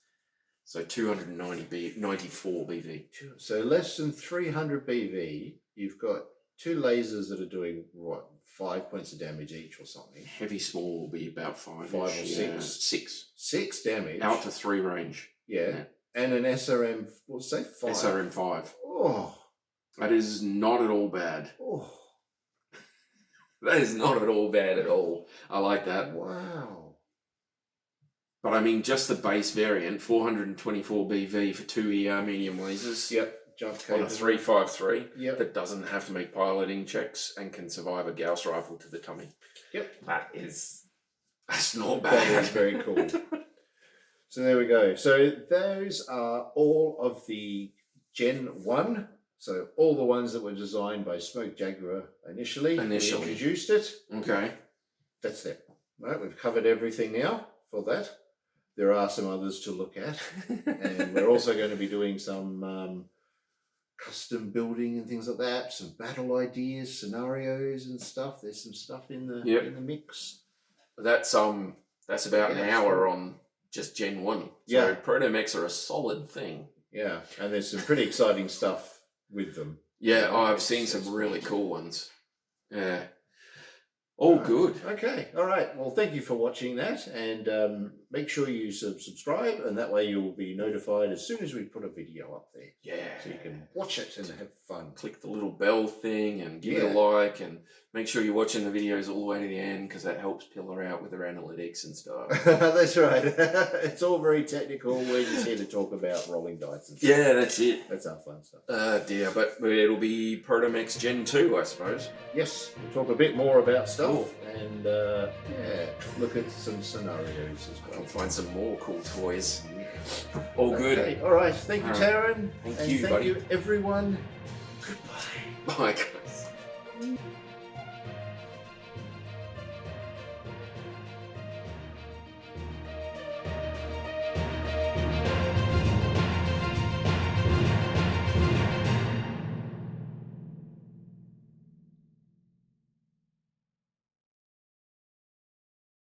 So 294 BV. So less than 300 BV, you've got 2 lasers that are doing, what, 5 points of damage each or something? Heavy small will be about 5. 5 or 6? 6. 6 damage. Out to 3 range. Yeah. And an SRM, we'll say 5. SRM-5. Oh. That is not at all bad. Oh. That is not at all bad at all. I like that. Wow. But I mean, just the base variant, 424 BV for 2 ER medium lasers. Yep. jump on a capable. 353 Yep. that doesn't have to make piloting checks and can survive a Gauss rifle to the tummy. Yep. That's not That bad. is very cool. So there we go. So those are all of the Gen 1. So all the ones that were designed by Smoke Jaguar initially. We introduced it. Okay. That's it. Right, we've covered everything now for that. There are some others to look at. And we're also going to be doing some custom building and things like that, some battle ideas, scenarios and stuff. There's some stuff in the in the mix. That's about an hour on just Gen 1. So ProtoMechs are a solid thing. Yeah, and there's some pretty exciting stuff with them. Yeah, I've seen some really cool ones. Yeah. All good. Okay, all right. Well, thank you for watching that, and make sure you subscribe, and that way you'll be notified as soon as we put a video up there. Yeah. So you can watch it and have fun. Click the little bell thing and give it a like, and make sure you're watching the videos all the way to the end because that helps Pillar out with their analytics and stuff. That's right. It's all very technical. We're just here to talk about rolling dice and stuff. Yeah, that's it. That's our fun stuff. Dear, but it'll be ProtoMechs Gen 2, I suppose. Yes, we'll talk a bit more about stuff and look at some scenarios as well. I'll find some more cool toys. All good. Okay, all right. Thank you, Tarron. Thank you, everyone. Goodbye. Bye, guys.